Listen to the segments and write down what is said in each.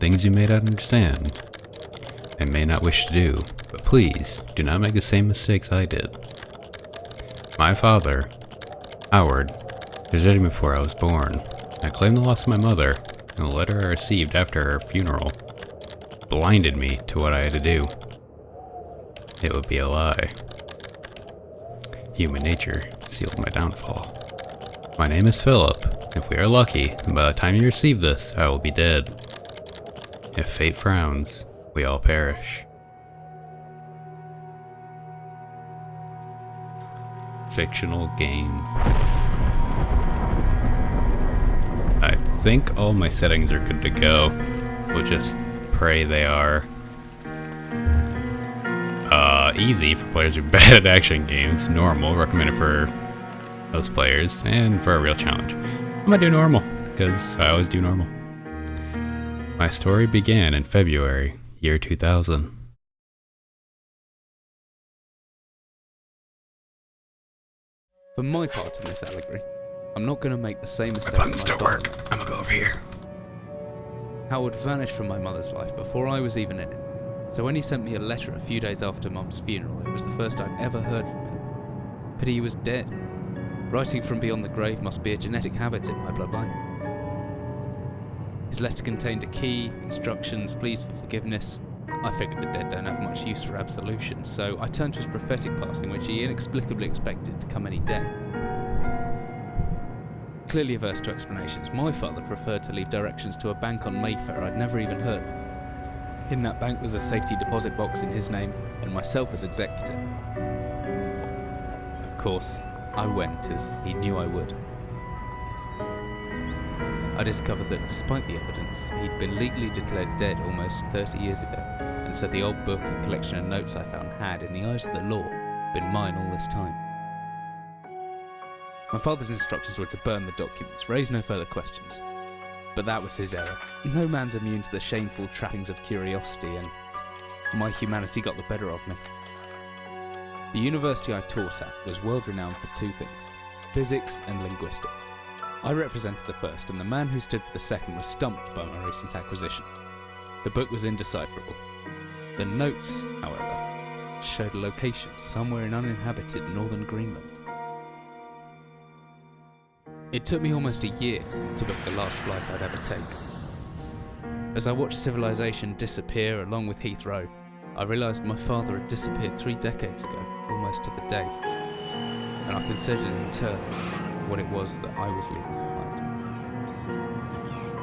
things you may not understand, and may not wish to do, but please, do not make the same mistakes I did. My father, Howard, deserted me before I was born. I claimed the loss of my mother, and the letter I received after her funeral blinded me to what I had to do. It would be a lie. Human nature sealed my downfall. My name is Philip. If we are lucky, then by the time you receive this, I will be dead. If fate frowns, we all perish. Fictional games. I think all my settings are good to go. We'll just pray they are. Easy for players who are bad at action games. Normal, recommended for most players. And for a real challenge, I'm gonna do normal, because I always do normal. My story began in February, year 2000. For my part in this allegory, I'm not going to make the same mistake. My buttons don't work. I'm gonna go over here. Howard vanished from my mother's life before I was even in it. So when he sent me a letter a few days after Mum's funeral, it was the first I'd ever heard from him. Pity he was dead. Writing from beyond the grave must be a genetic habit in my bloodline. His letter contained a key, instructions, pleas for forgiveness. I figured the dead don't have much use for absolution, so I turned to his prophetic passing, which he inexplicably expected to come any day. Clearly averse to explanations, my father preferred to leave directions to a bank on Mayfair I'd never even heard of. In that bank was a safety deposit box in his name, and myself as executor. Of course, I went as he knew I would. I discovered that despite the evidence, he'd been legally declared dead almost 30 years ago, and so the old book and collection of notes I found had, in the eyes of the law, been mine all this time. My father's instructions were to burn the documents, raise no further questions. But that was his error. No man's immune to the shameful trappings of curiosity, and my humanity got the better of me. The university I taught at was world renowned for two things: physics and linguistics. I represented the first, and the man who stood for the second was stumped by my recent acquisition. The book was indecipherable. The notes, however, showed a location somewhere in uninhabited northern Greenland. It took me almost a year to book the last flight I'd ever take. As I watched civilization disappear along with Heathrow, I realised my father had disappeared 3 decades ago, almost to the day, and I considered in turn what it was that I was leaving behind.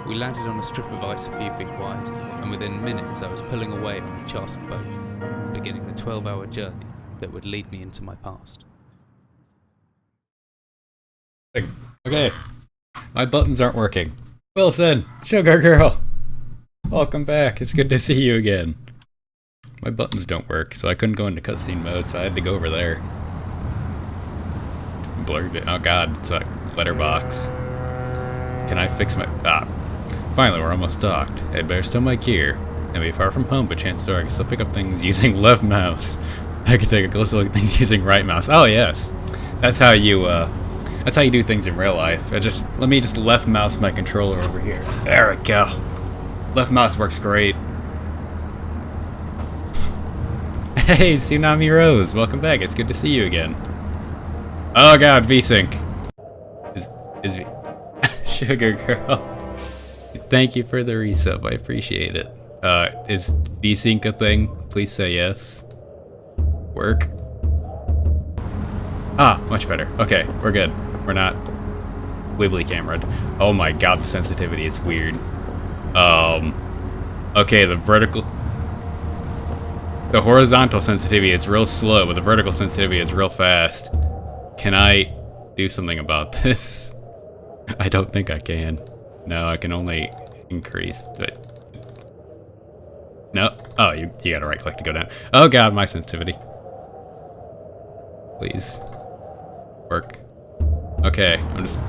We landed on a strip of ice a few feet wide, and within minutes I was pulling away on a chartered boat, beginning the 12-hour journey that would lead me into my past. Okay, my buttons aren't working. Wilson, Sugar Girl, welcome back. It's good to see you again. My buttons don't work, so I couldn't go into cutscene mode, so I had to go over there. Blurred it. Oh god, it's a letterbox. Can I fix my... Finally, we're almost docked. I'd better stow my gear and be far from home, but chances are I can still pick up things using left mouse. I can take a closer look at things using right mouse. Oh yes, that's how you do things in real life. Let me just left mouse my controller over here. There we go. Left mouse works great. Hey, Tsunami Rose, welcome back. It's good to see you again. Oh god, VSync. Is Sugar Girl. Thank you for the resub. I appreciate it. Is VSync a thing? Please say yes. Work. Much better. Okay, we're good. We're not wibbly cameraed. Oh my god, the sensitivity is weird. Okay, the horizontal sensitivity is real slow, but the vertical sensitivity is real fast. Can I do something about this? I don't think I can. No, I can only increase, but... No. Oh, you gotta right click to go down. Oh god, my sensitivity. Please. Work. Okay,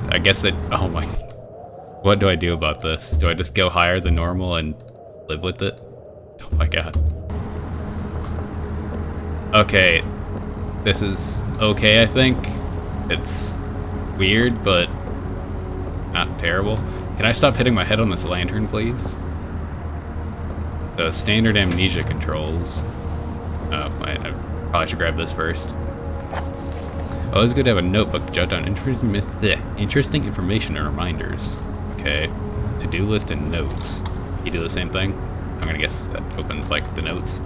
I guess oh my... What do I do about this? Do I just go higher than normal and live with it? Oh my god. Okay. This is okay, I think. It's weird, but not terrible. Can I stop hitting my head on this lantern, please? The standard amnesia controls. Oh, wait, I probably should grab this first. Always good to have a notebook to jot down interesting information and reminders. Okay. To-do list and notes. You do the same thing? I'm gonna guess that opens, like, the notes.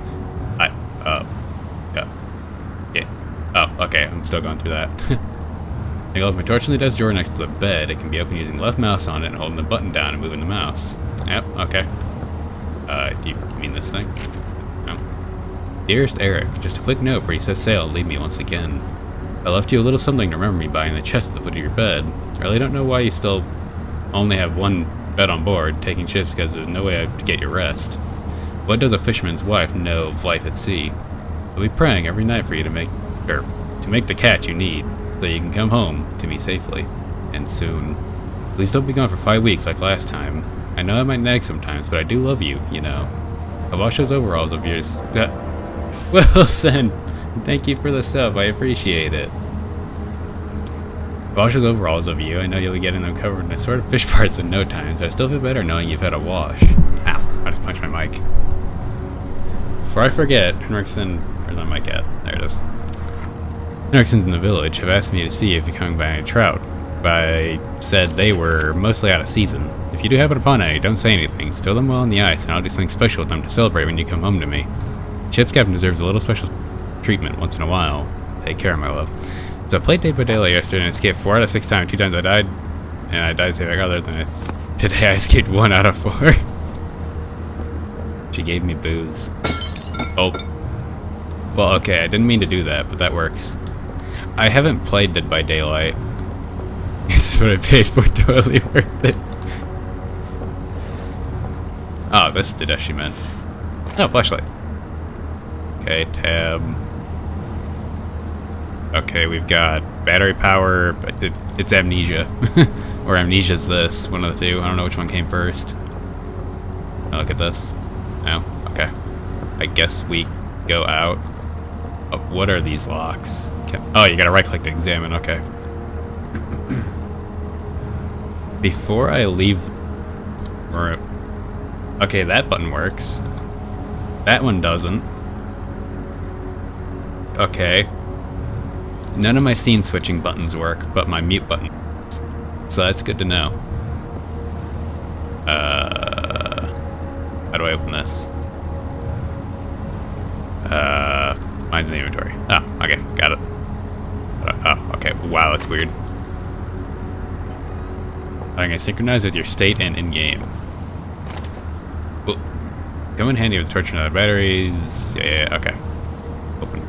Yeah. Oh, okay, I'm still going through that. I left my torch in the desk drawer next to the bed. It can be opened using left mouse on it and holding the button down and moving the mouse. Yep, okay. Do you mean this thing? No. Dearest Eric, just a quick note before you set sail and leave me once again. I left you a little something to remember me by in the chest at the foot of your bed. I really don't know why you still only have one bed on board, taking shifts because there's no way to get your rest. What does a fisherman's wife know of life at sea? I'll be praying every night for you to make the catch you need, so that you can come home to me safely, and soon. Please don't be gone for 5 weeks like last time. I know I might nag sometimes, but I do love you, you know. I wash those overalls of yours. Wilson, thank you for the sub, I appreciate it. Wash those overalls of you. I know you'll be getting them covered in assorted fish parts in no time, so I still feel better knowing you've had a wash. Ow, I just punched my mic. Before I forget, Henriksen, where's my mic at? There it is. Henriksen's in the village have asked me to see if you're coming by any trout, but I said they were mostly out of season. If you do happen upon any, don't say anything. Stow them well on the ice, and I'll do something special with them to celebrate when you come home to me. Ship's captain deserves a little special treatment once in a while. Take care, my love. So I played Day by Daylight yesterday and escaped 4 out of 6 times. 2 times I died, and I died saving others, and today I escaped 1 out of 4. She gave me booze. Oh. Well, okay, I didn't mean to do that, but that works. I haven't played Dead by Daylight. It's what I paid for, totally worth it. Oh, this is the dash she meant. Oh, flashlight. Okay, tab. Okay, we've got battery power, but it's amnesia. Or amnesia's this, one of the two. I don't know which one came first. Oh, look at this. No? Okay. I guess we go out. Oh, what are these locks? Oh, you gotta right click to examine, okay. Before I leave... Okay, that button works. That one doesn't. Okay. None of my scene switching buttons work, but my mute button works. So that's good to know. How do I open this? Mine's in the inventory. Oh, okay, got it. Oh, okay. Wow, that's weird. I'm gonna synchronize with your state and in-game. Cool. Come in handy with torch and other batteries. Yeah, okay. Open.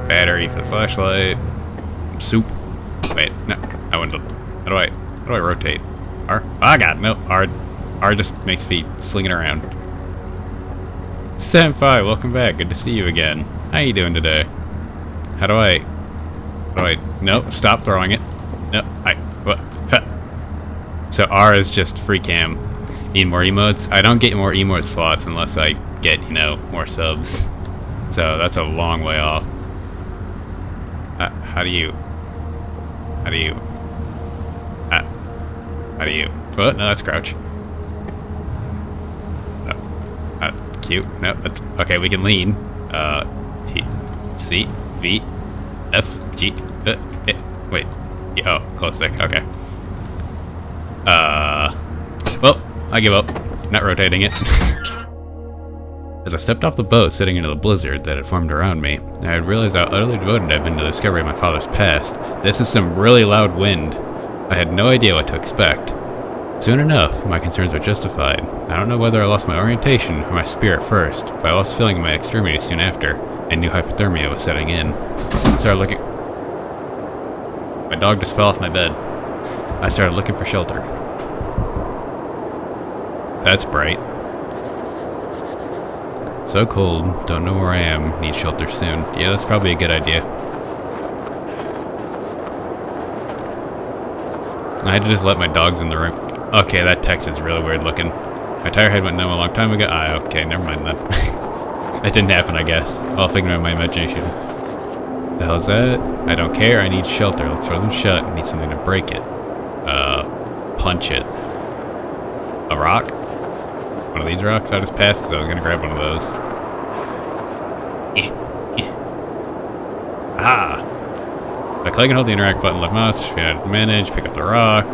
Battery for the flashlight. Soup. Wait, no. I want to. How do I rotate? R? Oh, I got it. No, R just makes me sling it around. Senpai, welcome back. Good to see you again. How you doing today? How do I... Nope, stop throwing it. No, what? Huh. So R is just free cam. Need more emotes? I don't get more emote slots unless I get, you know, more subs. So that's a long way off. How do you... What? No, that's crouch. Cute. No, that's okay. We can lean. T, C, V, F, G. Wait. Yeah, oh, close stick. Okay. Well, I give up. Not rotating it. As I stepped off the boat, sitting into the blizzard that had formed around me, I had realized how utterly devoted I'd been to the discovery of my father's past. This is some really loud wind. I had no idea what to expect. Soon enough, my concerns were justified. I don't know whether I lost my orientation or my spirit first, but I lost feeling in my extremities soon after, and knew hypothermia was setting in. I started looking... My dog just fell off my bed. I started looking for shelter. That's bright. So cold, don't know where I am, need shelter soon. Yeah, that's probably a good idea. I had to just let my dogs in the room. Okay, that text is really weird looking. My tire head went numb a long time ago. Okay, never mind that. That didn't happen, I guess. All figment of my imagination. The hell is that? I don't care, I need shelter. Looks frozen shut, I need something to break it. Punch it. A rock? one of these rocks I just passed because I was gonna grab one of those. Aha! By clicking and hold the interact button left mouse, manage, pick up the rock.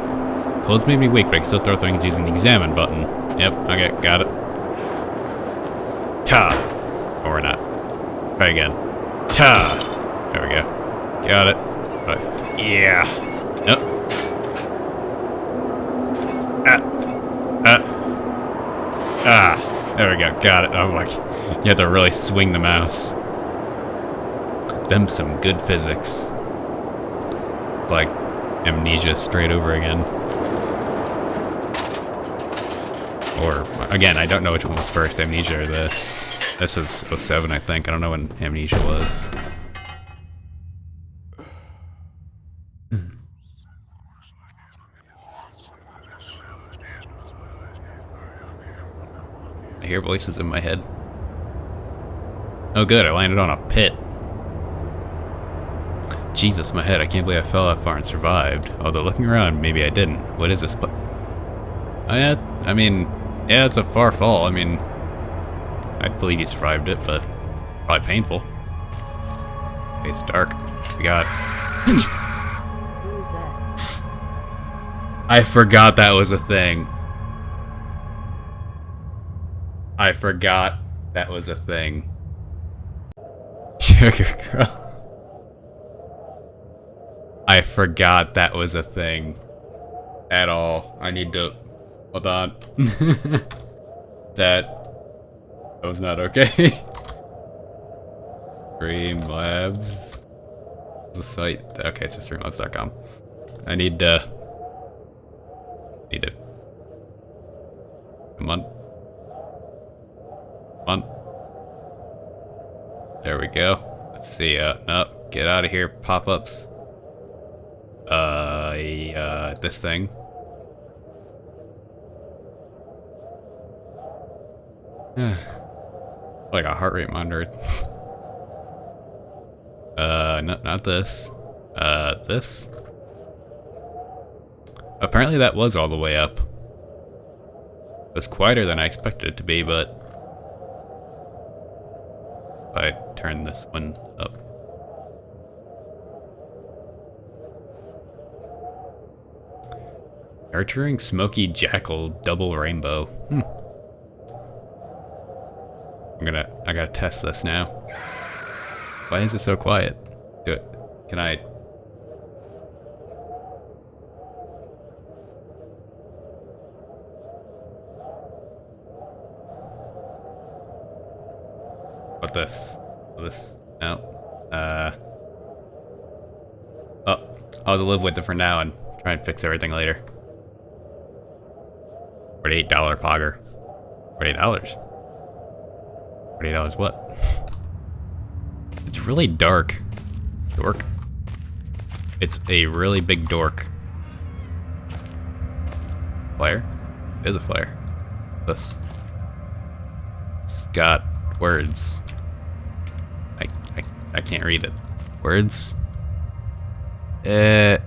Clothes made me weak, but I can still throw things using the examine button. Yep, okay, got it. Ta! Or not. Try again. Ta! There we go. Got it. But, yeah. Nope. There we go. Got it. Oh, like, you have to really swing the mouse. Them some good physics. It's like Amnesia straight over again. Or, again, I don't know which one was first, Amnesia or this. This was 07, I think. I don't know when Amnesia was. I hear voices in my head. Oh good, I landed on a pit. Jesus, my head, I can't believe I fell that far and survived. Although looking around, maybe I didn't. What is this? Oh yeah, I mean, yeah, it's a far fall. I mean, I believe you survived it, but probably painful. Okay, it's dark. We got... Who's that? I forgot that was a thing. I forgot that was a thing. Sugar girl. I forgot that was a thing. At all. I need to... Hold on. That was not okay. Streamlabs. The site. Okay, it's just streamlabs.com. I need to... Come on. Come on. There we go. Let's see. No, get out of here. Pop-ups. This thing. Like a heart rate monitor. No, not this. This. Apparently that was all the way up. It was quieter than I expected it to be, but if I turn this one up. Nurturing Smoky Jackal Double Rainbow. I gotta test this now. Why is it so quiet? Do it. Can I? What this? This? No. Oh, I'll have to live with it for now and try and fix everything later. $48 Pogger. $48. $48 what? It's really dark. Dork. It's a really big dork. Flare? It is a flare. This. It's got words. I can't read it. Words? They're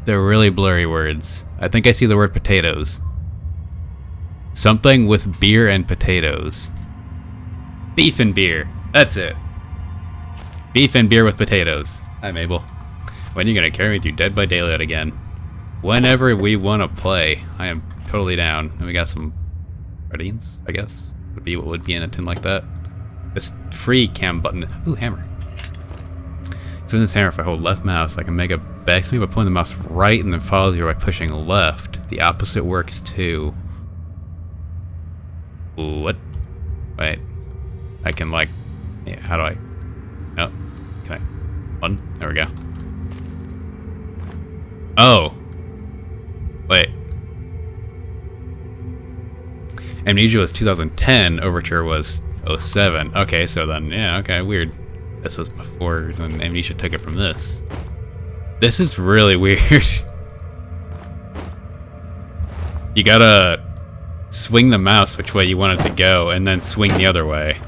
really blurry words. I think I see the word potatoes. Something with beer and potatoes. Beef and beer. That's it. Beef and beer with potatoes. Hi, Mabel. When are you gonna carry me through Dead by Daylight again? Whenever we wanna play. I am totally down. And we got some Readians, I guess. Would be what would be in a tin like that. This free cam button. Ooh, hammer. So in this hammer, if I hold left mouse, I can make a backswing by pulling the mouse right and then follow through by pushing left. The opposite works too. Ooh, what? Wait. I can like... Yeah, how do I... No. Can I... One? There we go. Oh! Wait. Amnesia was 2010, Overture was 07. Okay, so then, yeah, okay, weird. This was before, then Amnesia took it from this. This is really weird. You gotta swing the mouse which way you want it to go, and then swing the other way.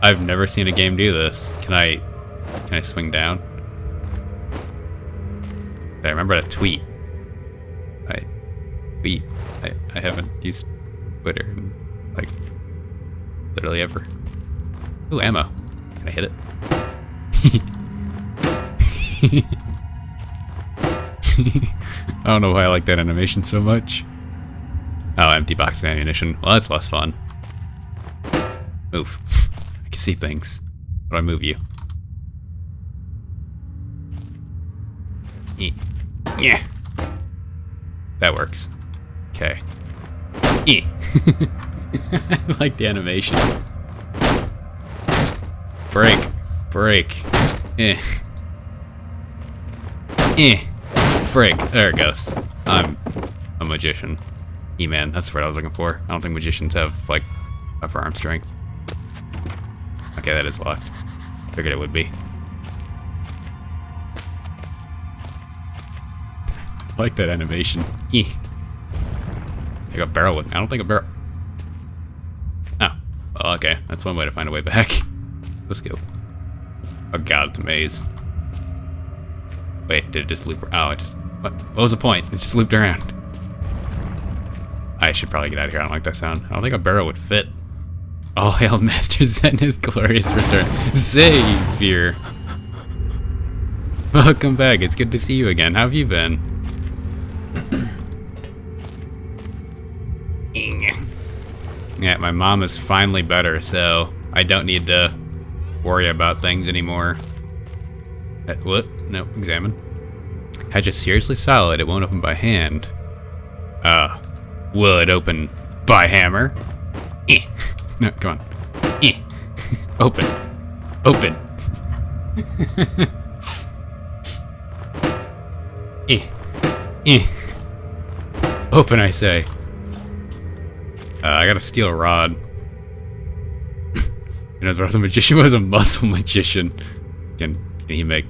I've never seen a game do this. Can I swing down? I remember a tweet. I haven't used Twitter in, like, literally ever. Ooh, ammo. Can I hit it? I don't know why I like that animation so much. Oh, empty box of ammunition. Well, that's less fun. Move. I can see things. How do I move you? Yeah. That works. Okay. I like the animation. Break. Break. Break. There it goes. I'm a magician. E-man, that's what I was looking for. I don't think magicians have, like, a firearm strength. Okay, that is locked. Figured it would be. I like that animation. I got a barrel with me. I don't think a barrel... Oh. Well, okay. That's one way to find a way back. Let's go. Oh god, it's a maze. Wait, did it just loop? Oh, it just... What was the point? It just looped around. I should probably get out of here. I don't like that sound. I don't think a barrel would fit. All hail Master Zen his glorious return. Savior! Welcome back. It's good to see you again. How have you been? Yeah, my mom is finally better, so I don't need to worry about things anymore. What? No, examine. Hatch is seriously solid. It won't open by hand. Will it open by hammer? No, come on. Open. Open. Open, I say. I gotta steal a rod. You know, the magician was a muscle magician. Can he make,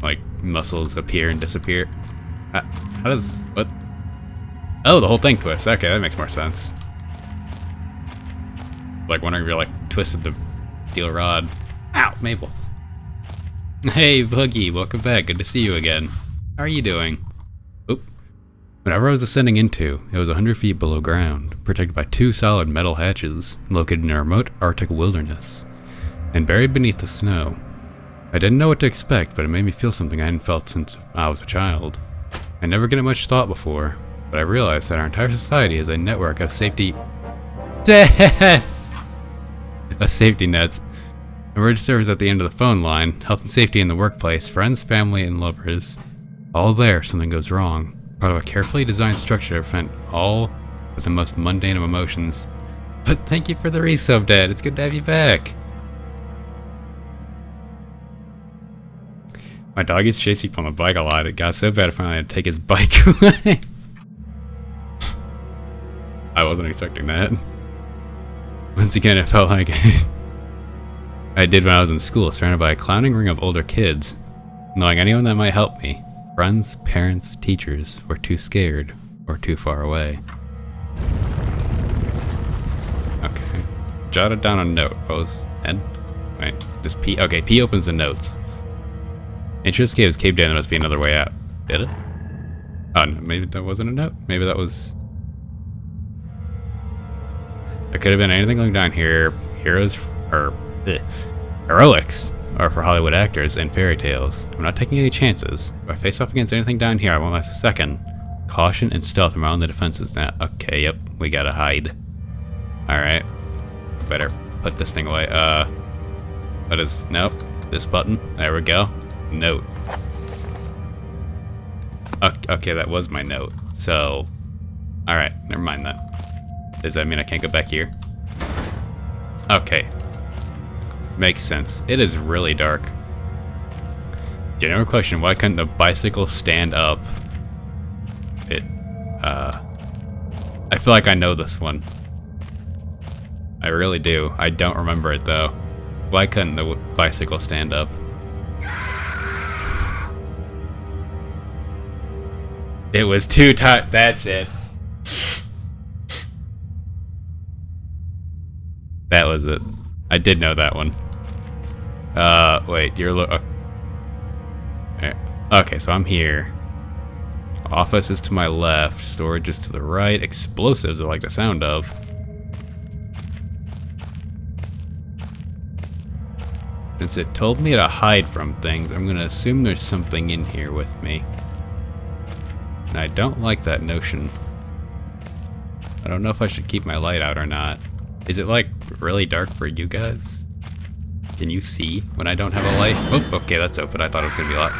like, muscles appear and disappear? How does... what? Oh, the whole thing twists. Okay, that makes more sense. Like, wondering if you're, like, twisted the steel rod. Ow, Maple. Hey, Boogie, welcome back. Good to see you again. How are you doing? Oop. Whatever I was ascending into, it was 100 feet below ground, protected by 2 solid metal hatches, located in a remote Arctic wilderness, and buried beneath the snow. I didn't know what to expect, but it made me feel something I hadn't felt since I was a child. I never given it much thought before, but I realized that our entire society is a network of safety... of safety nets. Emergency service at the end of the phone line, health and safety in the workplace, friends, family, and lovers. All there, something goes wrong. Part of a carefully designed structure to prevent all with the most mundane of emotions. But thank you for the resub, Dad. It's good to have you back. My dog used to chase people on the bike a lot. It got so bad I finally had to take his bike away. I wasn't expecting that. Once again, it felt like I did when I was in school, surrounded by a clowning ring of older kids, knowing anyone that might help me. Friends, parents, teachers were too scared or too far away. Okay. Jotted down a note. What was N? Wait, just P? Okay, P opens the notes. Entrance caves caved in. There must be another way out. Did it? Oh, no, maybe that wasn't a note. Maybe that was... There could have been anything going down here. Heroes, or... heroics are for Hollywood actors and fairy tales. I'm not taking any chances. If I face off against anything down here, I won't last a second. Caution and stealth around the defenses now. Okay, yep, we gotta hide. Alright. Better put this thing away. What is... Nope. This button. There we go. Note. Okay, that was my note. So... Alright, never mind that. Does that mean I can't go back here? Okay. Makes sense. It is really dark. General question, why couldn't the bicycle stand up? I feel like I know this one. I really do. I don't remember it though. Why couldn't the bicycle stand up? It was too tight. That's it. That was it. I did know that one. Wait, you're okay, so I'm here. Office is to my left. Storage is to the right. Explosives I like the sound of. Since it told me to hide from things, I'm gonna assume there's something in here with me. And I don't like that notion. I don't know if I should keep my light out or not. Is it like really dark for you guys? Can you see when I don't have a light? Oh, okay, that's open. I thought it was gonna be a lot.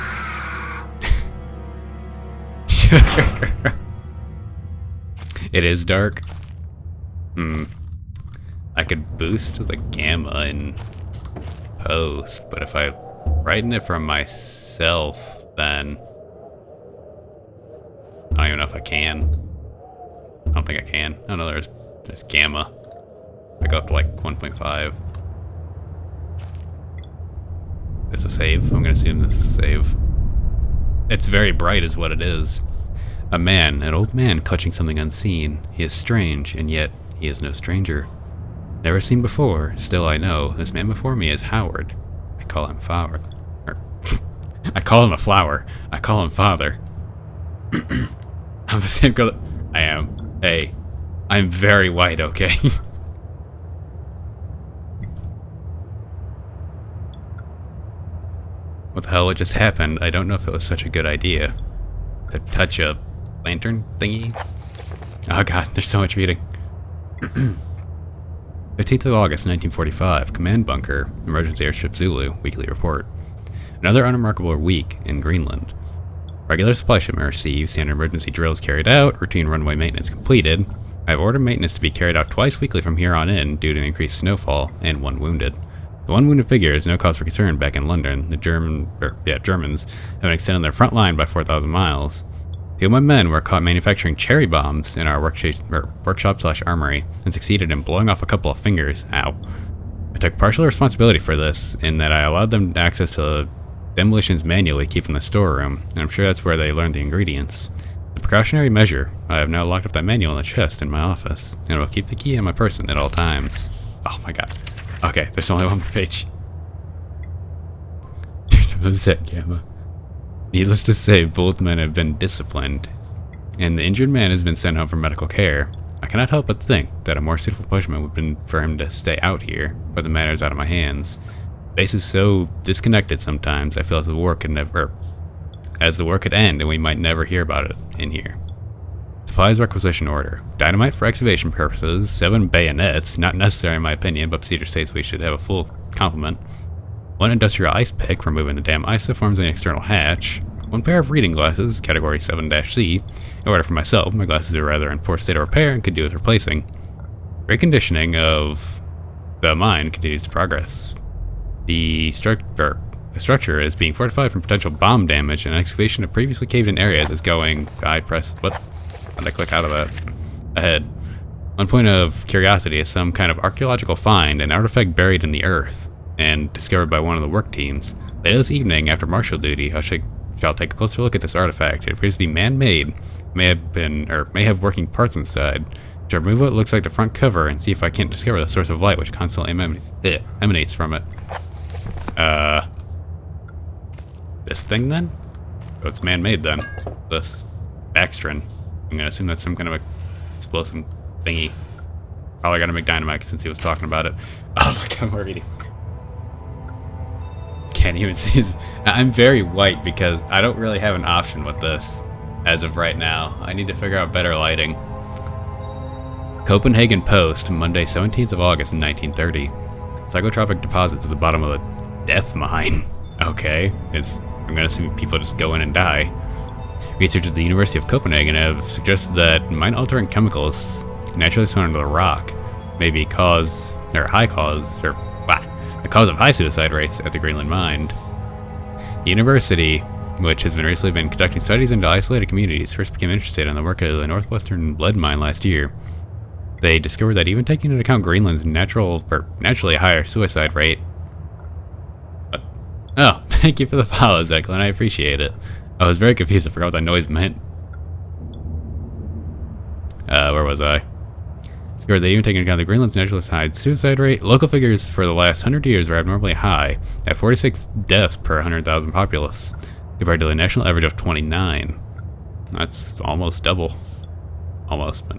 It is dark. I could boost the gamma in post, but if I brighten it from myself, then I don't even know if I can. I don't think I can. Oh no, there's gamma. I go up to like 1.5. This is a save. I'm gonna assume this is a save. It's very bright is what it is. A man, an old man clutching something unseen. He is strange, and yet he is no stranger. Never seen before, still I know. This man before me is Howard. I call him Flower. I call him a flower. I call him father. I'm the same girl. I am. Hey, I'm very white, okay? What the hell just happened? I don't know if it was such a good idea to touch a lantern thingy. Oh god, there's so much reading. 15th of August, 1945. Command bunker. Emergency airship Zulu. Weekly report. Another unremarkable week in Greenland. Regular supply shipment received. Standard emergency drills carried out. Routine runway maintenance completed. I have ordered maintenance to be carried out twice weekly from here on in due to increased snowfall and 1 wounded. The 1 wounded figure is no cause for concern back in London. The Germans have extended their front line by 4,000 miles. 2 of my men were caught manufacturing cherry bombs in our workshop/armory and succeeded in blowing off a couple of fingers. Ow. I took partial responsibility for this in that I allowed them access to demolitions manually keep in the storeroom, and I'm sure that's where they learned the ingredients. A precautionary measure, I have now locked up that manual in the chest in my office, and will keep the key in my person at all times. Oh my god. Okay, there's only 1 page. Thisiszet, Gamma. Needless to say, both men have been disciplined, and the injured man has been sent home for medical care. I cannot help but think that a more suitable punishment would have been for him to stay out here, but the matter is out of my hands. Base is so disconnected sometimes, I feel as the war could end and we might never hear about it in here. Supplies requisition order. Dynamite for excavation purposes, 7 bayonets, not necessary in my opinion, but procedure states we should have a full complement. 1 industrial ice pick for moving the damn ice that forms an external hatch. 1 pair of reading glasses, category 7-C. In order for myself, my glasses are rather in poor state of repair and could do with replacing. Reconditioning of the mine continues to progress. The structure is being fortified from potential bomb damage, and excavation of previously caved-in areas is going. I pressed what? How did I click out of that? Ahead. 1 point of curiosity is some kind of archaeological find, an artifact buried in the earth, and discovered by one of the work teams. Later this evening, after marshal duty, I shall take a closer look at this artifact. It appears to be man-made, may have working parts inside. To remove what looks like the front cover and see if I can't discover the source of light which constantly emanates from it. This thing then? Oh, it's man-made then. This Baxtrin. I'm gonna assume that's some kind of explosive thingy. Probably gotta make dynamite since he was talking about it. Oh my god, more reading. Can't even see his... I'm very white because I don't really have an option with this as of right now. I need to figure out better lighting. Copenhagen Post, Monday 17th of August in 1930. Psychotropic deposits at the bottom of the death mine. Okay, I'm gonna assume people just go in and die. Researchers at the University of Copenhagen have suggested that mine-altering chemicals naturally thrown into the rock may be the cause of high suicide rates at the Greenland mine. The university, which has recently been conducting studies into isolated communities, first became interested in the work of the northwestern lead mine last year. They discovered that even taking into account Greenland's naturally higher suicide rate. Oh, thank you for the follow, Zeklin. I appreciate it. I was very confused. I forgot what that noise meant. Where was I? Discovered that even taking into account the Greenland's naturally high suicide rate, local figures for the last 100 years are abnormally high, at 46 deaths per 100,000 populace, compared to the national average of 29. That's almost double. Almost, but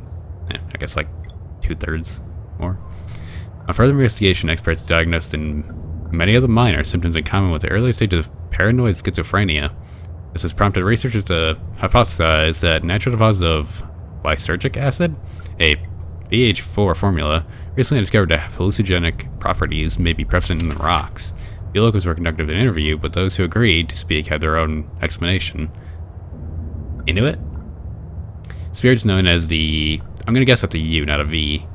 I guess like 2/3 more. On further investigation, experts diagnosed in many of the minor symptoms in common with the early stages of paranoid schizophrenia. This has prompted researchers to hypothesize that natural deposits of lysergic acid, a BH4 formula, recently discovered to have hallucinogenic properties, may be present in the rocks. The locals were conducted an interview, but those who agreed to speak had their own explanation. Inuit? Spirits known as the... I'm gonna guess that's a U, not a V.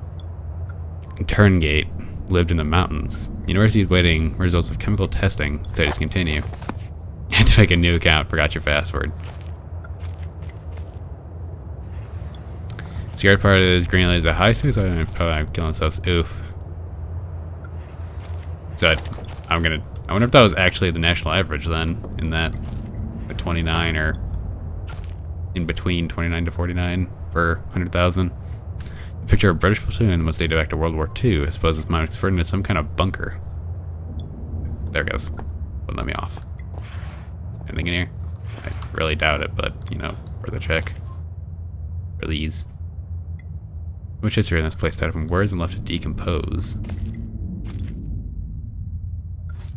Turngate lived in the mountains. University is waiting results of chemical testing. Studies continue. Had to make a new account. Forgot your password. Scary part is Greenland is a high suicide and probably killing themselves. Oof. So I wonder if that was actually the national average then, in that the 29 or in between 29 to 49 per 100,000. A picture of British platoon must date back to World War II. I suppose this might refer to some kind of bunker. There it goes. Wouldn't let me off. Anything in here? I really doubt it, but you know, worth a check. Release. Much history in this place died from words and left to decompose.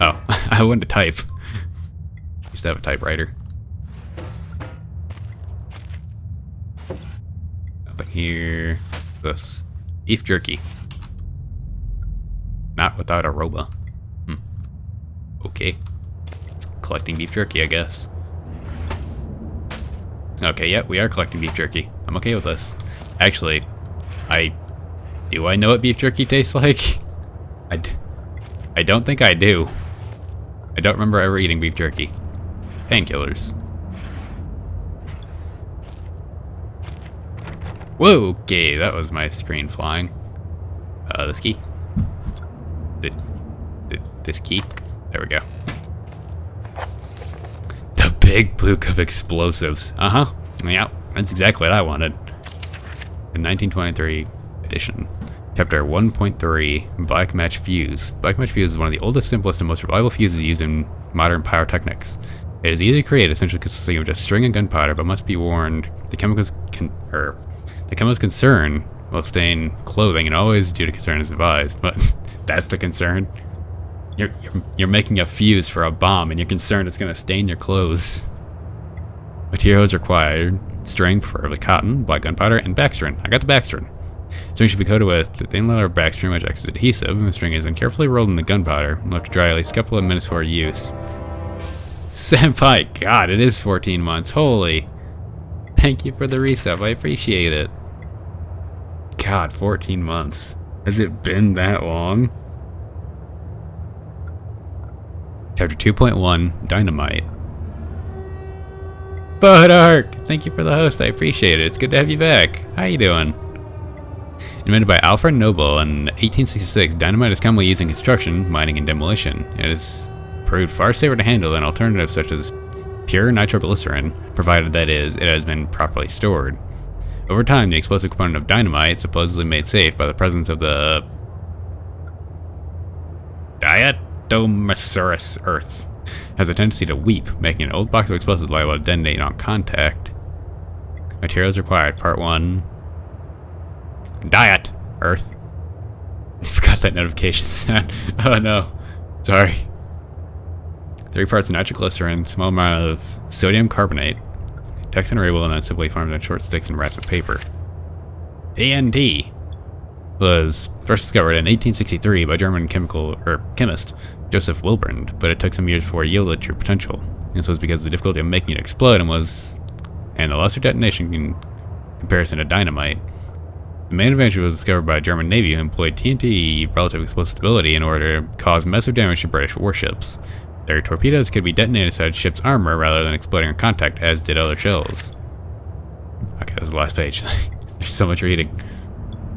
Oh, I wanted to type. Used to have a typewriter. Nothing here. This. Beef jerky. Not without a roba. Okay. It's collecting beef jerky, I guess. Okay, yeah, we are collecting beef jerky. I'm okay with this. Actually, do I know what beef jerky tastes like? I don't think I do. I don't remember ever eating beef jerky. Painkillers. Whoa, okay, that was my screen flying. This key. This key. There we go. The big book of explosives. Uh-huh. Yeah, that's exactly what I wanted. In 1923 edition. Chapter 1.3, Black Match Fuse. Black Match Fuse is one of the oldest, simplest, and most reliable fuses used in modern pyrotechnics. It is easy to create, essentially consisting of just string and gunpowder, but must be warned the chemicals concern will stain clothing, and always due to concern is advised. But that's the concern. You're making a fuse for a bomb, and you're concerned it's gonna stain your clothes. Materials required: string, preferably cotton, black gunpowder, and backstring. I got the backstring. String should be coated with the thin layer of backstring, which acts as adhesive, and the string is then carefully rolled in the gunpowder and left to dry at least a couple of minutes for use. Senpai, God, it is 14 months. Holy. Thank you for the resub. I appreciate it. God, 14 months. Has it been that long? Chapter 2.1, Dynamite. Bodark! Thank you for the host. I appreciate it. It's good to have you back. How you doing? Invented by Alfred Noble in 1866, dynamite is commonly used in construction, mining, and demolition. It has proved far safer to handle than alternatives such as pure nitroglycerin, provided that is, it has been properly stored. Over time, the explosive component of dynamite, supposedly made safe by the presence of the diatomaceous earth, has a tendency to weep, making an old box of explosives liable to detonate on contact. Materials required, Part 1. Diet, Earth. I forgot that notification sound. Oh no. Sorry. 3 parts of nitroglycerin, small amount of sodium carbonate, Texan arable, and then simply formed in short sticks and wrapped with paper. TNT was first discovered in 1863 by German chemist Joseph Wilbrand, but it took some years before it yielded true potential. This was because of the difficulty of making it explode and the lesser detonation in comparison to dynamite. The main invention was discovered by a German Navy who employed TNT relative explosive stability in order to cause massive damage to British warships. Their torpedoes could be detonated inside ship's armor rather than exploding on contact, as did other shells. Okay, this is the last page. There's so much reading.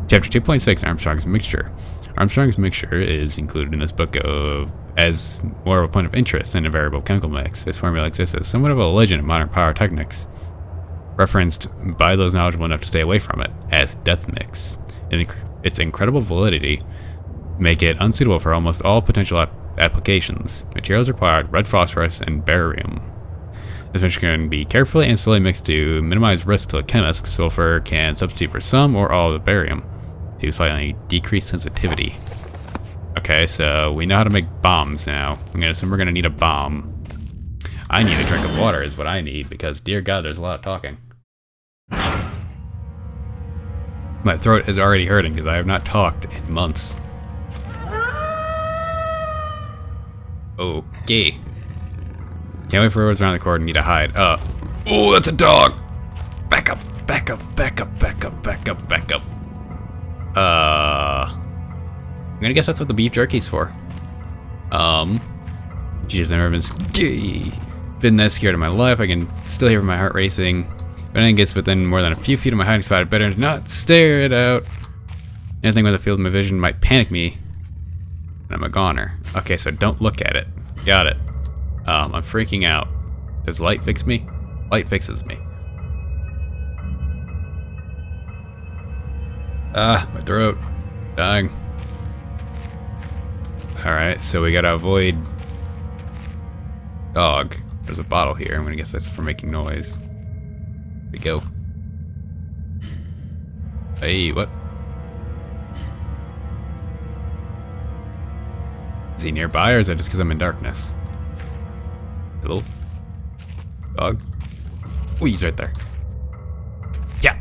Chapter 2.6, Armstrong's Mixture. Armstrong's Mixture is included in this book as more of a point of interest than a variable chemical mix. This formula exists as somewhat of a legend in modern pyrotechnics, referenced by those knowledgeable enough to stay away from it as death mix. Its incredible validity make it unsuitable for almost all potential applications. Materials required: red phosphorus and barium. This mixture can be carefully and slowly mixed to minimize risk to the chemist. Sulfur can substitute for some or all of the barium to slightly decrease sensitivity. Okay, so we know how to make bombs now. I'm gonna assume we're gonna need a bomb. I need a drink of water is what I need because, dear God, there's a lot of talking. My throat is already hurting because I have not talked in months. Okay. Can't wait for whoever's around the corner and need to hide. Oh, that's a dog! Back up, back up, back up, back up, back up, back up. I'm gonna guess that's what the beef jerky's for. Jeez, I've never been that scared in my life. I can still hear my heart racing. If anything gets within more than a few feet of my hiding spot, I'd better not stare it out. Anything with a field of my vision might panic me. And I'm a goner. Okay, so don't look at it. Got it. I'm freaking out. Does light fix me? Light fixes me. My throat. Dying. Alright, so we gotta avoid dog. There's a bottle here. I'm gonna guess that's for making noise. Here we go. Hey, what? Is he nearby, or is that just because I'm in darkness? Hello? Dog? Oh, he's right there. Yeah!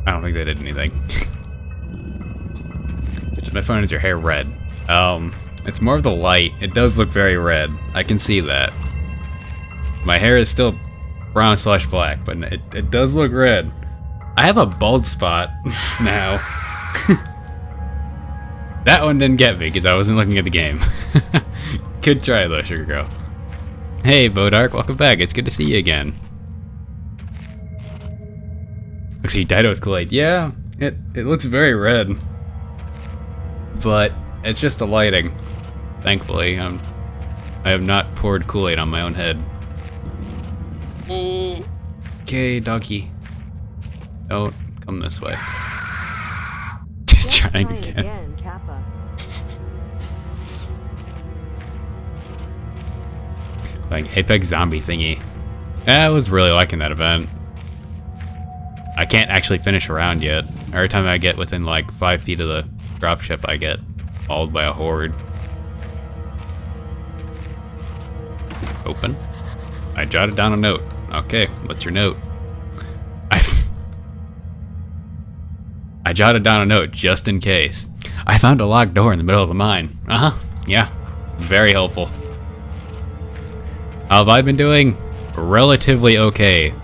I don't think they did anything. Just my phone, is your hair red? It's more of the light. It does look very red. I can see that. My hair is still brown / black, but it does look red. I have a bald spot now. That one didn't get me because I wasn't looking at the game. Good try though, Sugar Girl. Hey, Bodark, welcome back. It's good to see you again. Looks like you dyed it with Kool-Aid. Yeah, it looks very red. But it's just the lighting. Thankfully, I have not poured Kool-Aid on my own head. Okay, doggy. Don't come this way. Just trying again. Kappa. Like Apex Zombie thingy. I was really liking that event. I can't actually finish a round yet. Every time I get within like 5 feet of the dropship, I get mauled by a horde. Open. I jotted down a note. Okay, what's your note? I jotted down a note just in case. I found a locked door in the middle of the mine. Yeah, very helpful. How have I been doing? Relatively okay,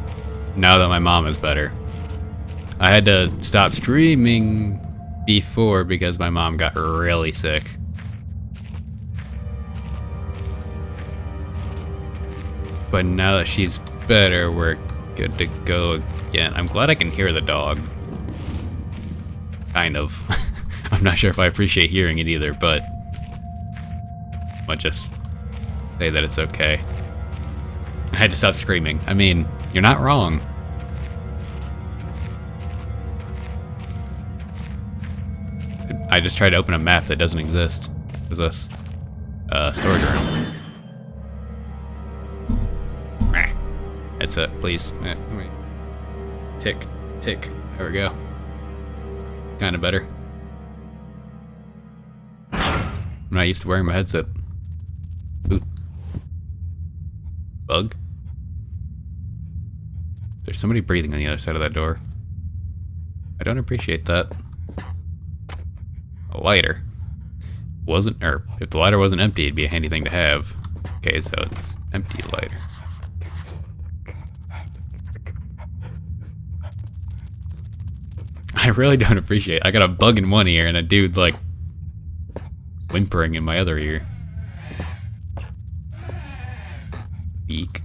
now that my mom is better. I had to stop streaming before because my mom got really sick. But now that she's better, we're good to go again. I'm glad I can hear the dog. Kind of. I'm not sure if I appreciate hearing it either, but I'll just say that it's okay. I had to stop screaming. I mean, you're not wrong. I just tried to open a map that doesn't exist. What is this? Storage room. That's it, please. Wait. Tick, tick. There we go. Kinda better. I'm not used to wearing my headset. Ooh. Bug? There's somebody breathing on the other side of that door. I don't appreciate that. A lighter. If the lighter wasn't empty, it'd be a handy thing to have. Okay, so it's empty lighter. I really don't appreciate. I got a bug in one ear and a dude like whimpering in my other ear. Beak.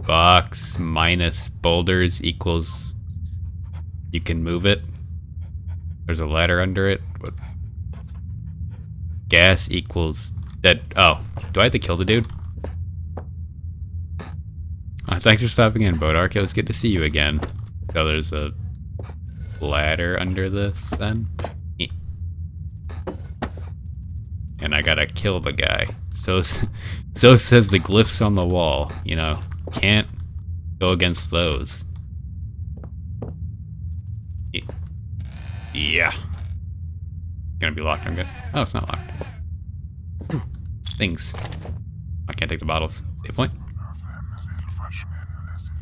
Box minus boulders equals you can move it. There's a ladder under it. What? Gas equals dead. Oh, do I have to kill the dude? Thanks for stopping in, Bodark. It was good to see you again. So there's a ladder under this, then? I gotta kill the guy. So says the glyphs on the wall, you know. Can't go against those. Yeah. Gonna be locked, I'm good. Oh, it's not locked. Things. I can't take the bottles. Save point.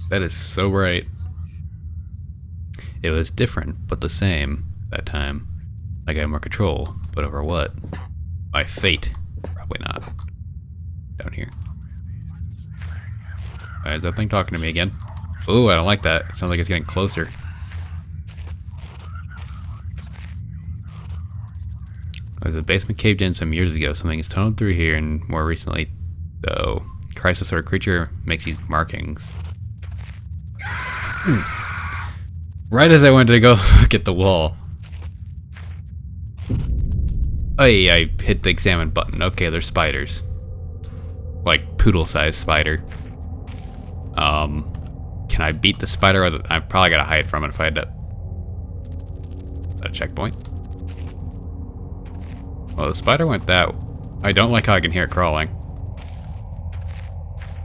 That is so right. It was different, but the same that time. I got more control, but over what? My fate. Probably not. Down here. Why is that thing talking to me again? Ooh, I don't like that. It sounds like it's getting closer. The basement caved in some years ago. Something is tunneled through here, and more recently, though, crisis sort of creature makes these markings. Right as I wanted to go look at the wall. Oh yeah, I hit the examine button. Okay, they're spiders. Like poodle-sized spider. Can I beat the spider? Or I probably gotta hide from it if I had to. A checkpoint. Well, the spider went that. I don't like how I can hear it crawling.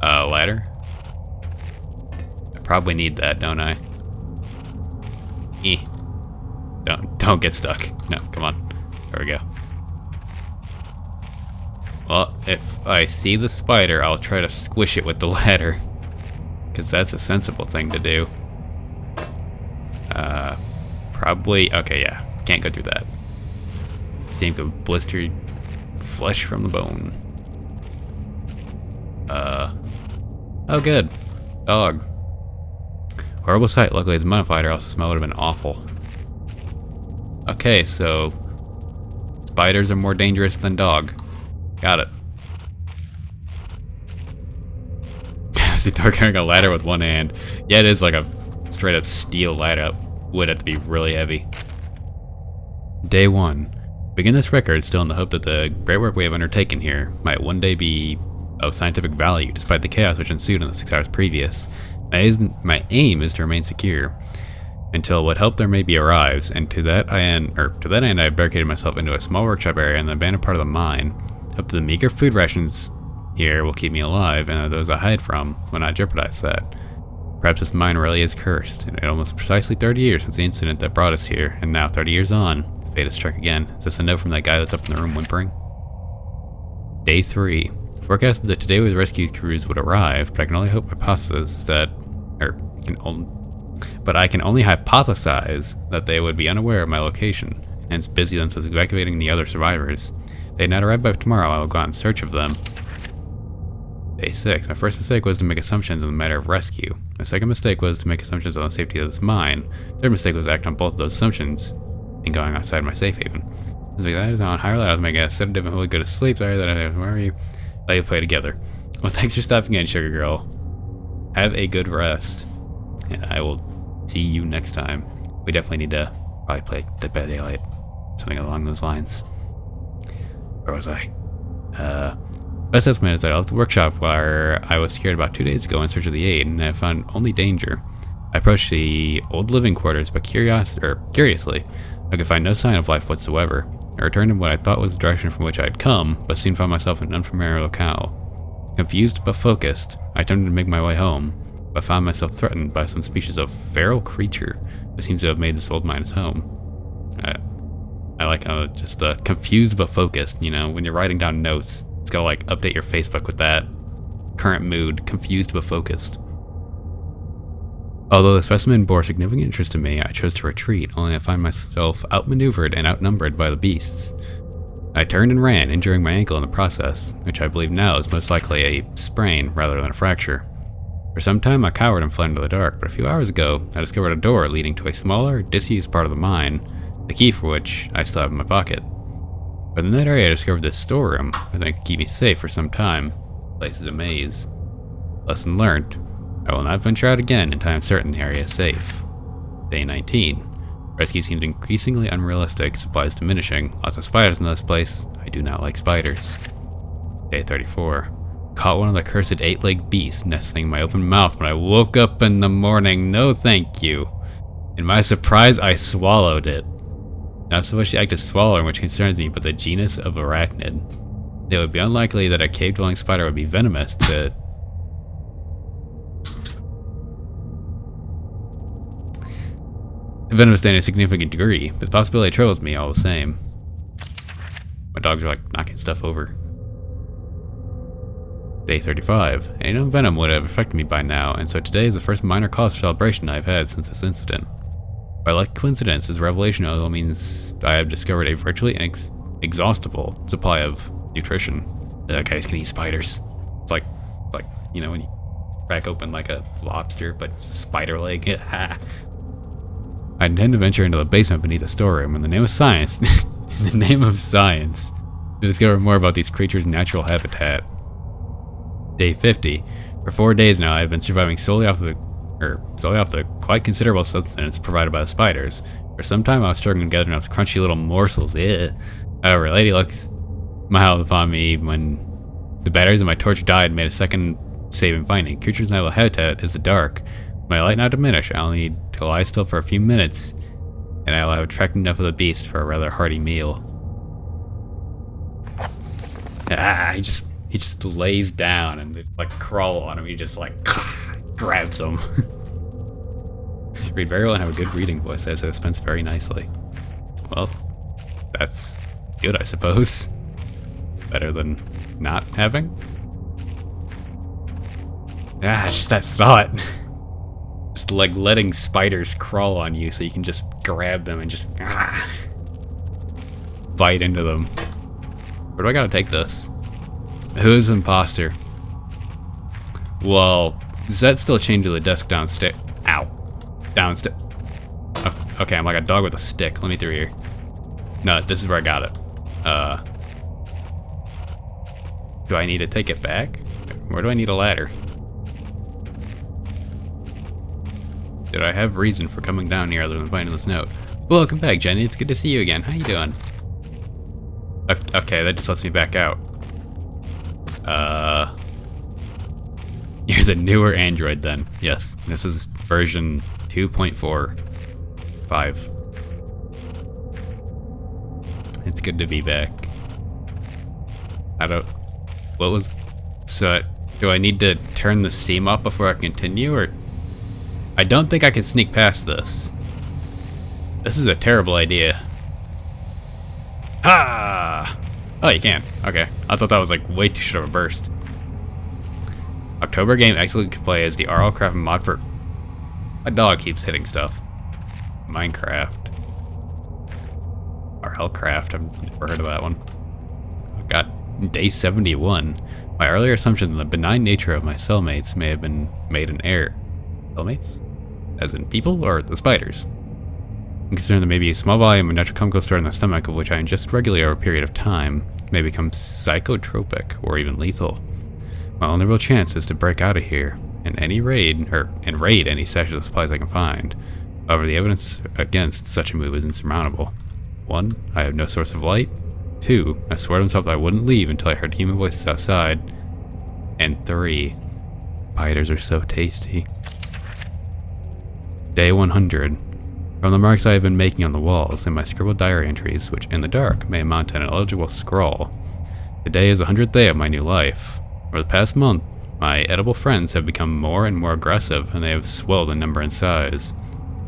Ladder. I probably need that, don't I? Don't get stuck. No, come on. There we go. Well, if I see the spider, I'll try to squish it with the ladder. Because that's a sensible thing to do. Probably... Okay, yeah. Can't go through that. Stink of blistered flesh from the bone. Oh, good. Dog. Horrible sight. Luckily it's modified, or else the smell would have been awful. Okay, so... Spiders are more dangerous than dog. Got it. See, they're carrying a ladder with one hand. Yeah, it is like a straight up steel ladder. Would have to be really heavy. Day 1. Begin this record still in the hope that the great work we have undertaken here might one day be of scientific value, despite the chaos which ensued in the 6 hours previous. My aim is to remain secure until what help there may be arrives, and to that end I have barricaded myself into a small workshop area in the abandoned part of the mine. Hope the meager food rations here will keep me alive, and those I hide from will not jeopardize that. Perhaps this mine really is cursed. It almost precisely 30 years since the incident that brought us here, and now 30 years on, fate has struck again. Is this a note from that guy that's up in the room whimpering? Day 3. Forecasted that today the rescue crews would arrive, but I can only hypothesize that, but I can only hypothesize that they would be unaware of my location, and hence busy themselves evacuating the other survivors. If they had not arrived by tomorrow, I will go out in search of them. Day 6. My first mistake was to make assumptions in the matter of rescue. My second mistake was to make assumptions on the safety of this mine. Third mistake was to act on both of those assumptions in going outside my safe haven. As that is on higher levels, make a sedative and really go to sleep. Sorry that I where are you? Let you play together. Well, thanks for stopping in, Sugar Girl. Have a good rest, and I will see you next time. We definitely need to probably play Dead by Daylight, something along those lines. Where was I? Best estimate is that I left the workshop where I was secured about 2 days ago in search of the aid, and I found only danger. I approached the old living quarters, but curiously, I could find no sign of life whatsoever. I returned in what I thought was the direction from which I had come, but soon found myself in an unfamiliar locale. Confused but focused, I attempted to make my way home, but found myself threatened by some species of feral creature who seems to have made this old mine its home. I like how just confused but focused, you know, when you're writing down notes, it's gotta like update your Facebook with that current mood, confused but focused. Although the specimen bore significant interest to me, I chose to retreat, only to find myself outmaneuvered and outnumbered by the beasts. I turned and ran, injuring my ankle in the process, which I believe now is most likely a sprain rather than a fracture. For some time I cowered and fled into the dark, but a few hours ago I discovered a door leading to a smaller, disused part of the mine, the key for which I still have in my pocket. But in that area I discovered this storeroom, I think could keep me safe for some time. The place is a maze. Lesson learned. I will not venture out again until I am certain the area is safe. Day 19. Rescue seems increasingly unrealistic, supplies diminishing, lots of spiders in this place. I do not like spiders. Day 34. Caught one of the cursed 8-legged beasts nestling in my open mouth when I woke up in the morning. No thank you. In my surprise, I swallowed it. Not so much the act of swallowing which concerns me, but the genus of arachnid. It would be unlikely that a cave-dwelling spider would be venomous to... venomous to a significant degree, but the possibility troubles me all the same. My dogs are like knocking stuff over. Day 35. Any known venom would have affected me by now, and so today is the first minor cause for celebration I've had since this incident. By like coincidence, this revelation also means I have discovered a virtually inexhaustible supply of nutrition. Guys can eat spiders. It's like, you know, when you crack open like a lobster, but it's a spider leg. I intend to venture into the basement beneath the storeroom in the name of science, to discover more about these creatures' natural habitat. Day 50. For 4 days now, I've been surviving solely off the quite considerable sustenance provided by the spiders. For some time, I was struggling to gather enough crunchy little morsels. However, Lady Luck smiled upon me when the batteries of my torch died and made a second save and finding. Creatures' natural habitat is the dark. My light now diminish. I'll need to lie still for a few minutes, and I'll have attracted enough of the beast for a rather hearty meal. He just lays down and they like crawl on him. He just like grabs them. Read very well and have a good reading voice. That suspense very nicely. Well, that's good, I suppose. Better than not having. It's just that thought. Just like letting spiders crawl on you so you can just grab them and just bite into them. Where do I gotta take this? Who's imposter? Well, Zed's still chained to the desk downstairs. Ow. Downstairs. Okay, I'm like a dog with a stick. Let me through here. No, this is where I got it. Do I need to take it back? Where do I need a ladder? Did I have reason for coming down here other than finding this note? Welcome back, Jenny. It's good to see you again. How you doing? Okay, that just lets me back out. You're the newer Android then. Yes, this is version 2.45. It's good to be back. So, do I need to turn the steam up before I continue, or? I don't think I can sneak past this. This is a terrible idea. Ha! Oh, you can. Okay. I thought that was like way too short of a burst. October game excellent can play as the RL Craft mod for... My dog keeps hitting stuff. Minecraft. RL Craft. I've never heard of that one. I've got day 71. My earlier assumption that the benign nature of my cellmates may have been made in error. Cellmates? As in people or the spiders? I'm concerned that maybe a small volume of natural chemical stored in the stomach of which I ingest regularly over a period of time may become psychotropic or even lethal. My only real chance is to break out of here and raid any stash of supplies I can find. However, the evidence against such a move is insurmountable. 1. I have no source of light. 2. I swore to myself that I wouldn't leave until I heard human voices outside. And 3. Spiders are so tasty. Day 100. From the marks I have been making on the walls and my scribbled diary entries, which in the dark may amount to an illegible scrawl. Today is the 100th day of my new life. Over the past month, my edible friends have become more and more aggressive, and they have swelled in number and size.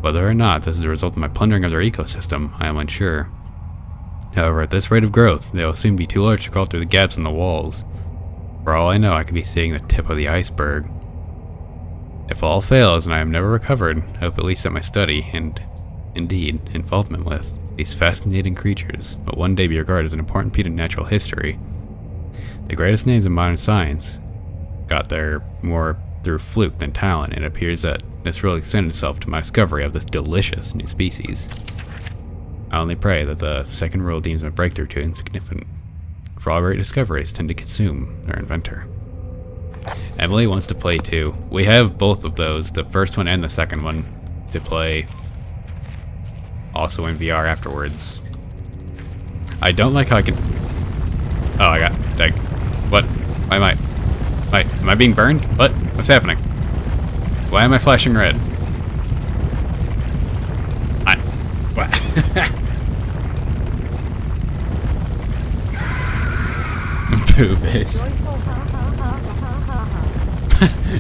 Whether or not this is a result of my plundering of their ecosystem, I am unsure. However, at this rate of growth, they will soon be too large to crawl through the gaps in the walls. For all I know, I could be seeing the tip of the iceberg. If all fails and I am never recovered, I hope at least that my study, and indeed involvement with, these fascinating creatures will one day be regarded as an important piece of natural history. The greatest names in modern science got there more through fluke than talent, and it appears that this really extended itself to my discovery of this delicious new species. I only pray that the second rule deems my breakthrough too insignificant, for all great discoveries tend to consume their inventor. Emily wants to play too. We have both of those, the first one and the second one, to play also in VR afterwards. I don't like how I can... Oh, I got... What? Why am I being burned? What? What's happening? Why am I flashing red? What? stupid.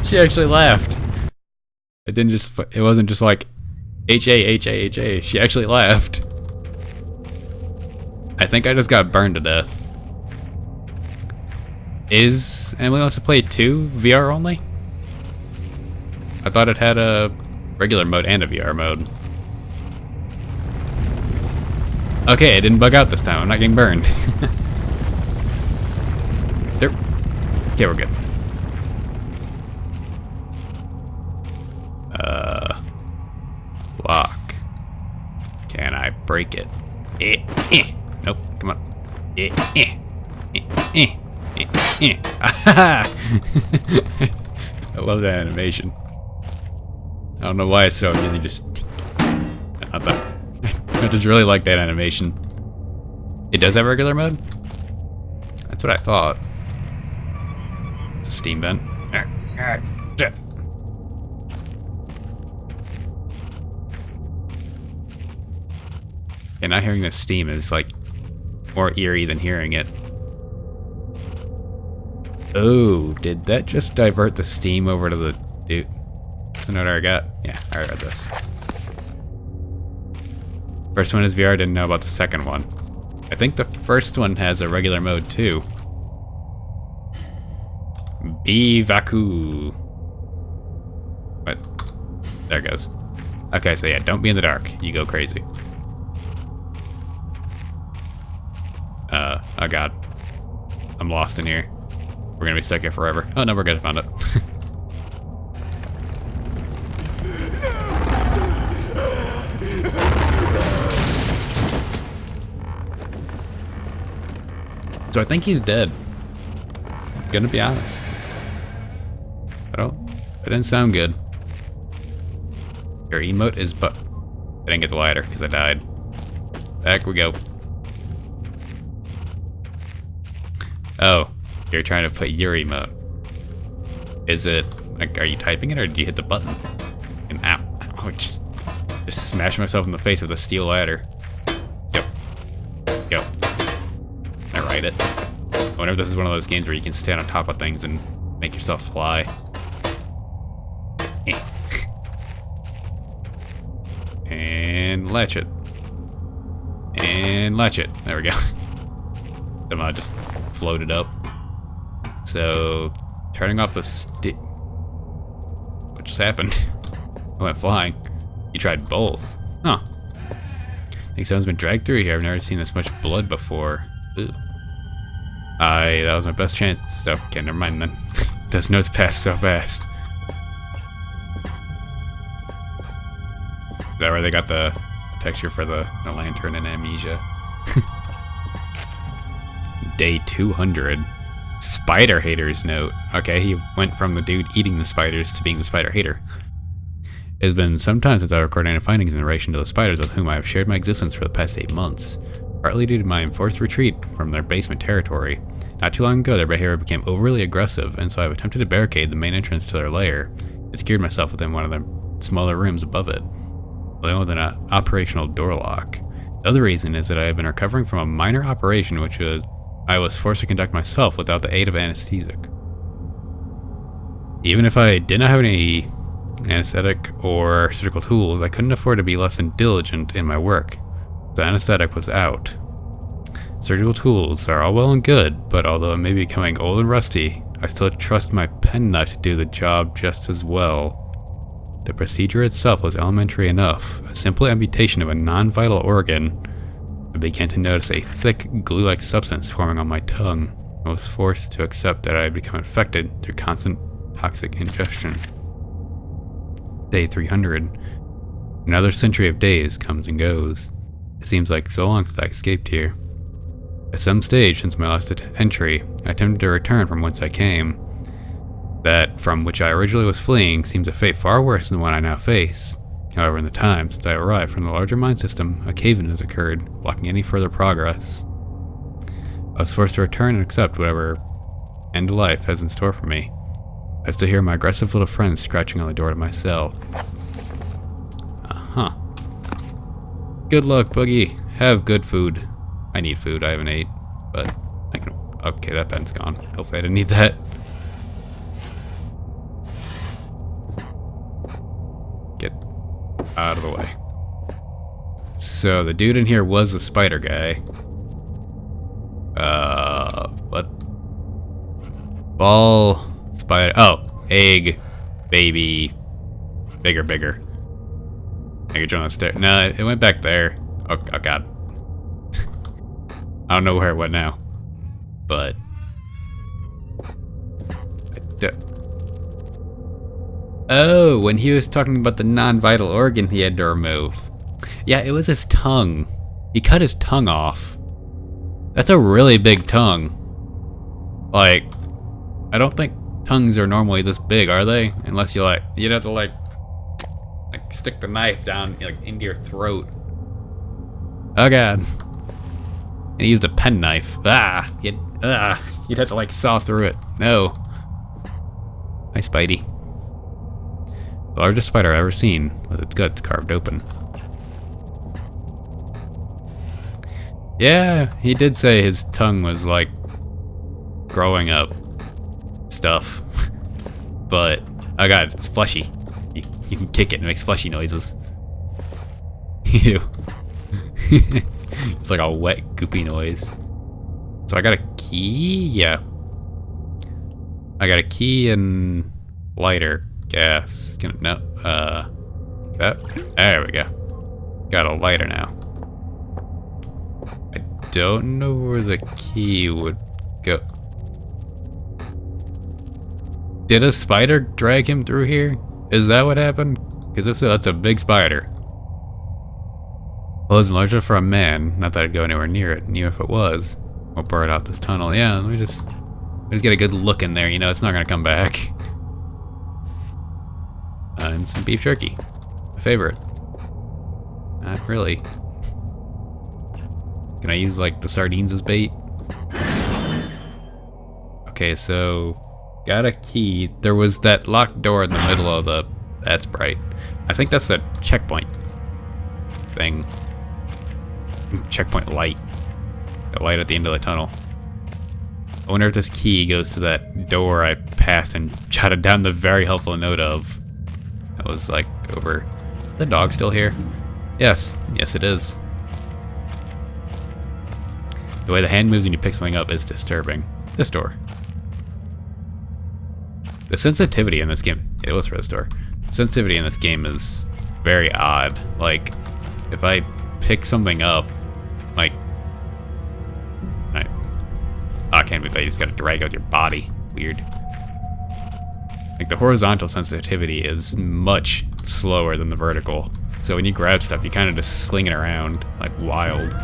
She actually laughed. It wasn't just like H-A. She actually laughed. I think I just got burned to death. Is Emily wants to play 2 VR only? I thought it had a regular mode and a VR mode. Okay, it didn't bug out this time. I'm not getting burned. There. Okay, we're good. Lock. Can I break it? Nope, come on. I love that animation. I don't know why it's so easy, just... I just really like that animation. It does have regular mode? That's what I thought. It's a steam vent. And not hearing the steam is like more eerie than hearing it. Oh, did that just divert the steam over to the dude? That's the note I got. Yeah, I read this. First one is VR, didn't know about the second one. I think the first one has a regular mode too. Bivaku. What? There it goes. Okay, so yeah, don't be in the dark. You go crazy. Oh god. I'm lost in here. We're gonna be stuck here forever. Oh no, we're good, I found it. So I think he's dead. I'm gonna be honest. It didn't sound good. Your emote is I didn't get the lighter because I died. Back we go. Oh, you're trying to play your emote. Is it like, are you typing it or did you hit the button? And ow, I just smash myself in the face with a steel ladder. Go. I write it. I wonder if this is one of those games where you can stand on top of things and make yourself fly. And latch it. And latch it. There we go. Somehow just floated up. So, turning off the what just happened? I went flying. You tried both. Huh. I think someone's been dragged through here. I've never seen this much blood before. Ooh. That was my best chance. So, okay, never mind then. Those notes pass so fast. Is that where they got the texture for the lantern and amnesia? Day 200. Spider hater's note. Okay, he went from the dude eating the spiders to being the spider hater. It has been some time since I recorded any findings in relation to the spiders with whom I have shared my existence for the past 8 months. Partly due to my enforced retreat from their basement territory. Not too long ago, their behavior became overly aggressive, and so I've attempted to barricade the main entrance to their lair and secured myself within one of the smaller rooms above it, along with an operational door lock. The other reason is that I have been recovering from a minor operation which I was forced to conduct myself without the aid of anesthetic. Even if I did not have any anesthetic or surgical tools, I couldn't afford to be less than diligent in my work. The anesthetic was out. Surgical tools are all well and good, but although it may be becoming old and rusty, I still trust my penknife to do the job just as well. The procedure itself was elementary enough. A simple amputation of a non-vital organ. I began to notice a thick, glue-like substance forming on my tongue. I was forced to accept that I had become infected through constant toxic ingestion. Day 300. Another century of days comes and goes. It seems like so long since I escaped here. At some stage since my last entry, I attempted to return from whence I came. That from which I originally was fleeing seems a fate far worse than the one I now face. However, in the time since I arrived from the larger mind system, a cave-in has occurred, blocking any further progress. I was forced to return and accept whatever end of life has in store for me. I still hear my aggressive little friends scratching on the door to my cell. Uh-huh. Good luck, Boogie. Have good food. I need food, I haven't ate, but Okay, that pen's gone. Hopefully I didn't need that. Get out of the way. So the dude in here was a spider guy. What? Ball, spider, oh, egg, baby, bigger. I could join the stair. No, it went back there. Oh god. I don't know where it went now. But oh, when he was talking about the non-vital organ he had to remove. Yeah, it was his tongue. He cut his tongue off. That's a really big tongue. Like, I don't think tongues are normally this big, are they? Unless you you'd have to like stick the knife down like into your throat. Oh god. And he used a penknife. You'd have to like saw through it. No. Hi, Spidey. The largest spider I've ever seen, with its guts carved open. Yeah, he did say his tongue was like growing up stuff. But, oh god, it's fleshy. You can kick it and it makes fleshy noises. Ew. It's like a wet, goopy noise. So I got a key? Yeah. I got a key and lighter. Gas. No. There we go. Got a lighter now. I don't know where the key would go. Did a spider drag him through here? Is that what happened? Because if so, that's a big spider. Well, it's large enough for a man. Not that I'd go anywhere near it. And even if it was, we'll burn out this tunnel. Yeah, let me just get a good look in there. You know, it's not gonna come back. And some beef jerky, my favorite. Not really. Can I use like the sardines as bait? Okay, so got a key. There was that locked door in the middle of the. That's bright. I think that's the checkpoint thing. Checkpoint light. The light at the end of the tunnel. I wonder if this key goes to that door I passed and jotted down the very helpful note of. That was like over. Is the dog still here? Yes. Yes, it is. The way the hand moves when you pick something up is disturbing. This door. The sensitivity in this game. It was for this door. The sensitivity in this game is very odd. Like, if I pick something up, like, I can't believe that you just gotta drag out your body. Weird. Like, the horizontal sensitivity is much slower than the vertical. So when you grab stuff, you kind of just sling it around like wild.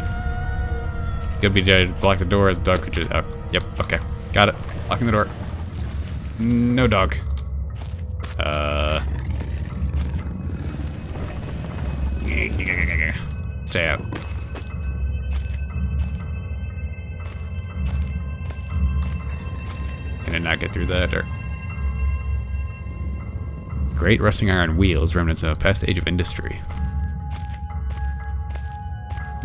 Could be to block the door. The dog could just. Yep. Okay. Got it. Locking the door. No dog. Stay out. Can I not get through that, or? Great rusting iron wheels, remnants of a past age of industry.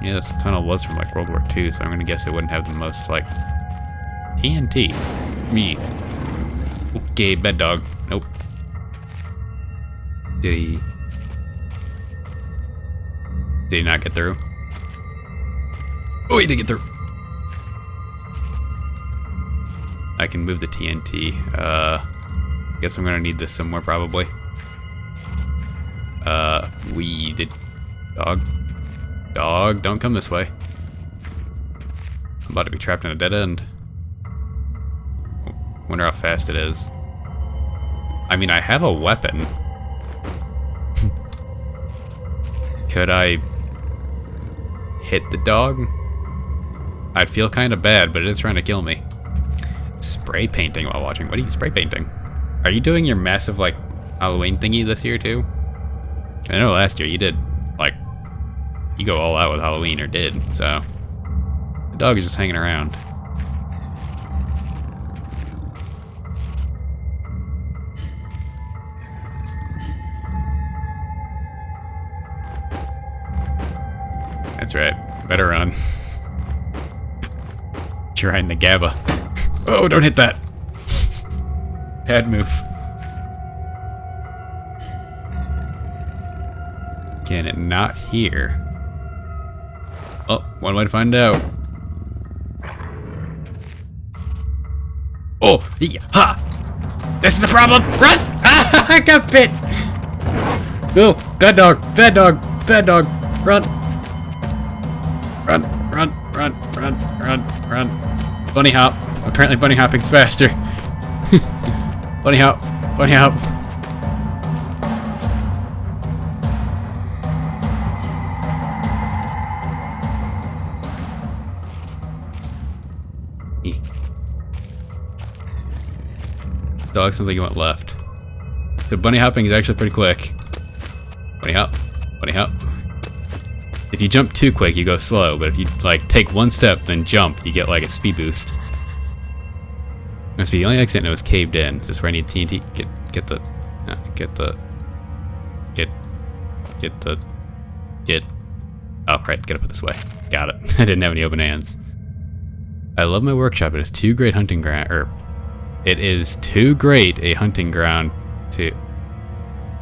Yeah, this tunnel was from like World War II, so I'm gonna guess it wouldn't have the most like TNT. Me. Okay, bed dog. Nope. Did he not get through? Oh, he did get through. I can move the TNT. Guess I'm gonna need this somewhere probably. We did. Dog, don't come this way. I'm about to be trapped in a dead end. Wonder how fast it is. I mean, I have a weapon. Could I hit the dog? I'd feel kind of bad, but it is trying to kill me. Spray painting while watching. What are you spray painting? Are you doing your massive, like, Halloween thingy this year, too? I know last year you did, like, you go all out with Halloween, or did, so. The dog is just hanging around. That's right. Better run. Trying the GABA. Oh, don't hit that. Bad move. Can it not hear? Oh, one way to find out. Oh, yeah, ha! This is the problem! Run! Ah, I got bit! Oh, bad dog, bad dog, bad dog. Run! Run, run, run, run, run, run. Bunny hop. Apparently bunny hopping's faster. Bunny hop, bunny hop. Dog sounds like he went left. So bunny hopping is actually pretty quick. Bunny hop, bunny hop. If you jump too quick, you go slow, but if you like take one step then jump, you get like a speed boost. Must be the only exit that was caved in. Just where I need TNT. Get the. Oh right, get up this way. Got it. I didn't have any open hands. I love my workshop. It is too great hunting ground. It is too great a hunting ground to.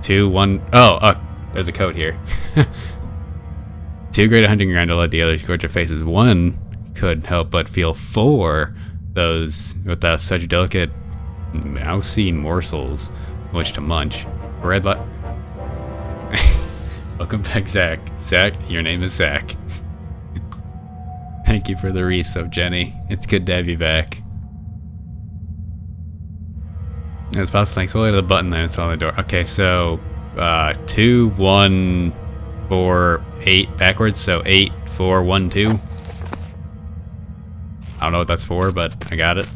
Oh, there's a code here. Too great a hunting ground to let the others gorge your faces. One could help but feel for those with such delicate, mousy morsels which to munch. Red light. Welcome back, Zach. Zach, your name is Zach. Thank you for the resub, Jenny. It's good to have you back. It's possible. Thanks. We'll hit the button, then it's on the door. Okay, so 2, 1, 4, 8 backwards. So 8, 4, 1, 2. I don't know what that's for, but I got it.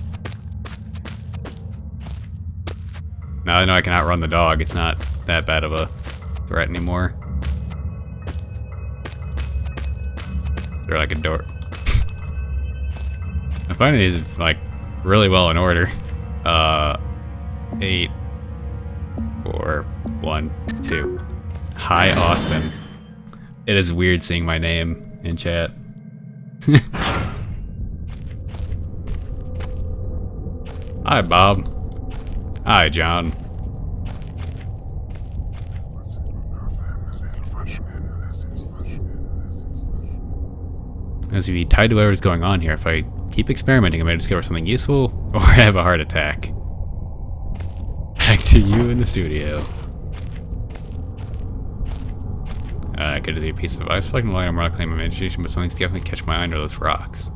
Now I know I can outrun the dog. It's not that bad of a threat anymore. They're like a door. I'm finding these like really well in order. 8, 4, 1, 2. Hi, Austin. It is weird seeing my name in chat. Hi, Bob. Hi, John. As we tied to whatever's going on here, if I keep experimenting, I may discover something useful or have a heart attack. Back to you in the studio. Good to be a piece of ice. Reflecting light on rock claim imagination, but something's definitely catch my eye under those rocks.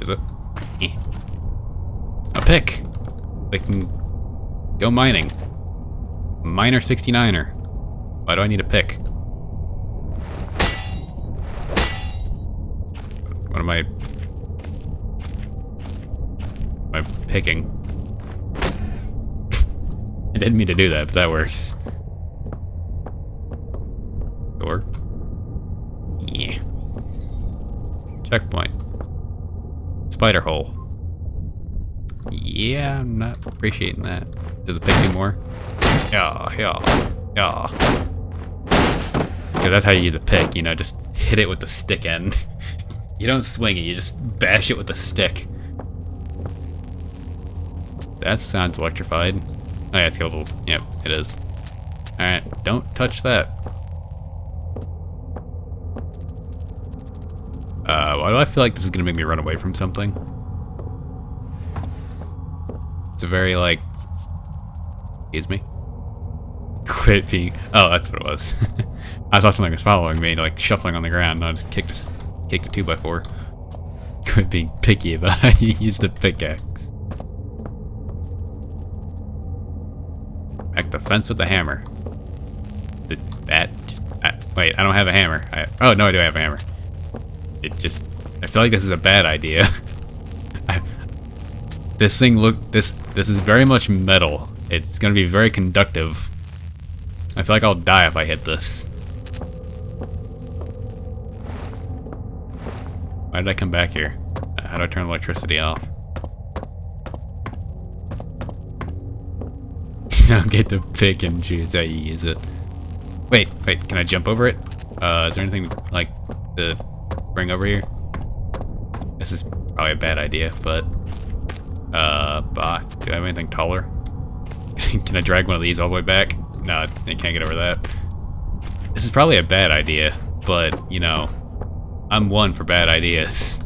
Is it? A pick! We can go mining. Miner 69er. Why do I need a pick? What am I picking? I didn't mean to do that, but that works. Door. Yeah. Checkpoint. Spider hole. Yeah, I'm not appreciating that. Does it pick me more? Yeah. Okay, that's how you use a pick, you know, just hit it with the stick end. You don't swing it, you just bash it with the stick. That sounds electrified. Oh yeah, it's got a little, yep, it is. Alright, don't touch that. Why do I feel like this is gonna make me run away from something? It's a very, like... Excuse me? Quit being... Oh, that's what it was. I thought something was following me, like shuffling on the ground, and I just kicked a 2x4. Quit being picky about how you use the pickaxe. Back the fence with the hammer. Wait, I don't have a hammer. Oh, no, I do have a hammer. I feel like this is a bad idea. This is very much metal. It's gonna be very conductive. I feel like I'll die if I hit this. Why did I come back here? How do I turn electricity off? You don't get to pick and choose how you use it. Wait, can I jump over it? Is there anything like to bring over here? This is probably a bad idea, but Do I have anything taller? Can I drag one of these all the way back? No, I can't get over that. This is probably a bad idea, but, you know, I'm one for bad ideas.